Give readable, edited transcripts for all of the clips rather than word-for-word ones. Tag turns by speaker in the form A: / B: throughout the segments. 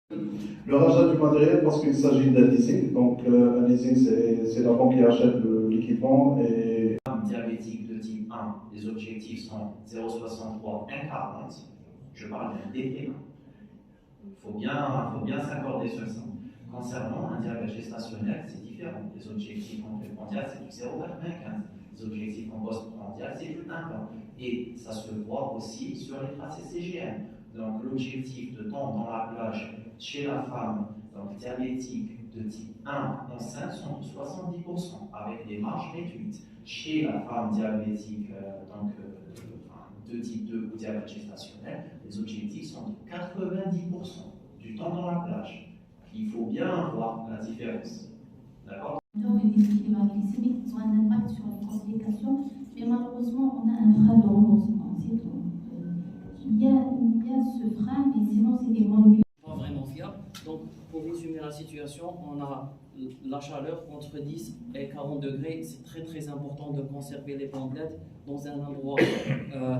A: Le rachat du matériel, parce qu'il s'agit d'un leasing, donc un leasing, c'est la banque qui achète l'équipement et
B: diabétique de type 1, les objectifs sont 0,63, 1,40. Je parle d'un DT1. Il faut bien s'accorder sur ça. Concernant un diabète gestationnel, c'est différent. Les objectifs en préprandial, c'est du 0,95. Les objectifs en postprandial, c'est du 1. Et ça se voit aussi sur les tracés CGM. Donc l'objectif de temps dans la plage chez la femme donc diabétique de type 1 enceinte sont de 70% avec des marges réduites. Chez la femme diabétique de type 2 ou diabète gestationnel, les objectifs sont de 90% du temps dans la plage. Il faut bien voir la différence. D'accord ?
C: Les déséquilibres glycémiques ont un impact sur les complications, mais malheureusement, on a un frein de remboursement. C'est tout. Il y a ce frein, mais sinon, c'est des molécules.
D: Pas vraiment fiable. Donc, pour résumer la situation, on a la chaleur entre 10 et 40 degrés. C'est très très important de conserver les bandelettes dans un endroit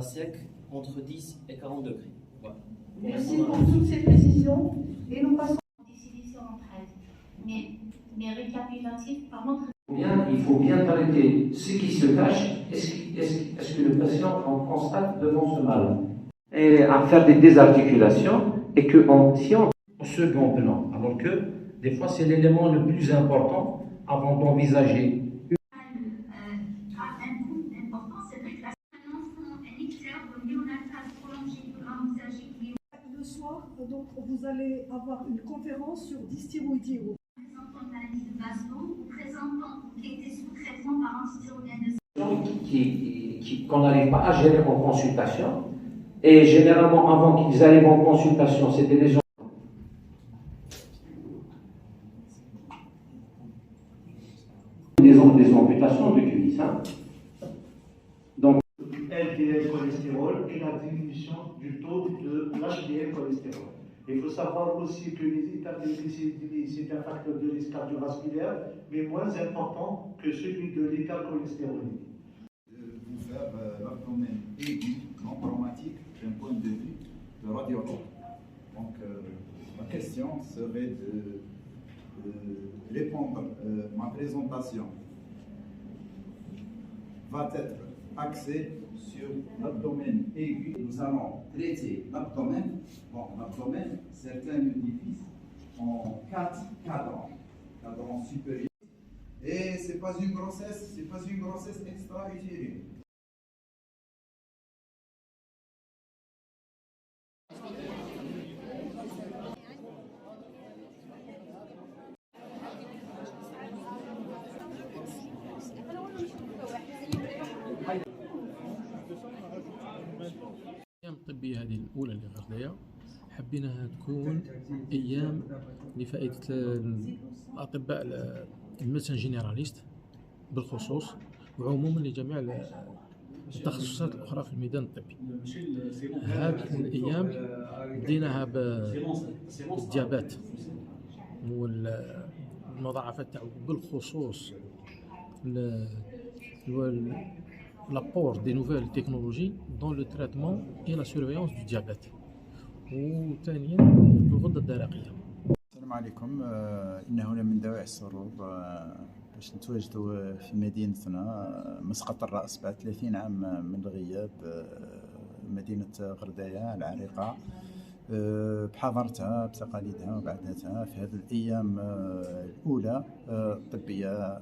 D: sec entre 10 et 40 degrés. Voilà.
E: Merci pour toutes ces précisions et nous passons.
C: Décision entre elles. Mais récapitulatif, par contre.
F: Il faut bien traiter ce qui se cache. Est-ce que le patient en constate devant ce mal et à faire des désarticulations et que si on second plan, alors que des fois c'est l'élément le plus important avant d'envisager.
C: Un coup important, c'est vrai que un enfant, un externe néonatal prolongé peut envisager.
E: Le soir, donc, vous allez avoir une conférence sur dysthyroïdie.
C: Présentant une maladie de Baslow ou présentant qui était sous traitement par antithyroïdienne.
F: Qu'on n'arrive pas à gérer en consultation. Et généralement, avant qu'ils arrivent en consultation, c'était des gens. Des amputations de cuisse. Hein. Donc,
A: LDL cholestérol et la diminution du taux de l'HDL cholestérol. Il faut savoir aussi que les états de glycémie, c'est un facteur de risque cardiovasculaire, mais moins important que celui de l'état cholestéroline.
G: Vous faire l'abdomen aigu, non traumatique, d'un point de vue de radiologue. Donc, ma question serait de répondre. Ma présentation va être axée sur l'abdomen aigu. Nous allons traiter l'abdomen. Bon, l'abdomen, c'est un édifice en 4 cadrans. Cadran supérieur. Et c'est pas une grossesse extra-utérine.
H: الأيام الطبية هذه الأولى اللي غردايا حبيناها تكون أيام لفائدة الأطباء الميدسان جينيراليست بالخصوص وعموما لجميع التخصصات الأخرى في الميدان الطبي. هذه الأيام بديناها بالديابات والمضاعفات تاعو بالخصوص l'apport des nouvelles technologies dans le traitement et la surveillance du diabète. وثانيا الغدة الدرقية.
G: السلام عليكم. إنه من دواعي السرور باش نتواجدوا في مدينتنا مسقط الرأس بعد 30 عام من الغياب. مدينة غرداية العريقة بحضارتها بتقاليدها وبعاداتها في هذه الأيام الأولى الطبية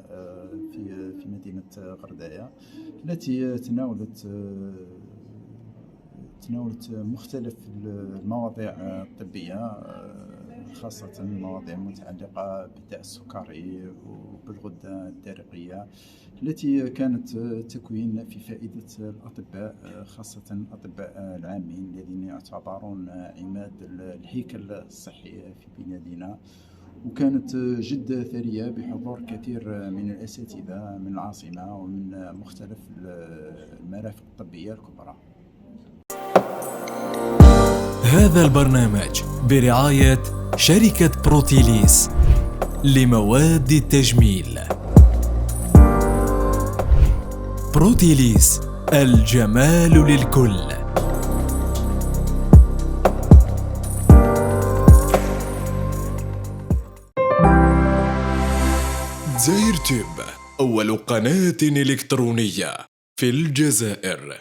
G: في مدينة غرداية التي تناولت مختلف المواضيع الطبية خاصة المواضيع المتعلقة بالداء السكري وبالغدة الدرقية التي كانت تكوين في فائدة الأطباء خاصة الأطباء العامين الذين يعتبرون عماد الهيكل الصحي في بلادنا. وكانت جد ثرية بحضور كثير من الأساتذة من العاصمة ومن مختلف المرافق الطبية الكبرى.
I: هذا البرنامج برعاية شركة بروتيليس لمواد التجميل. بروتيليس الجمال للكل. زاير تيوب، أول قناة إلكترونية في الجزائر.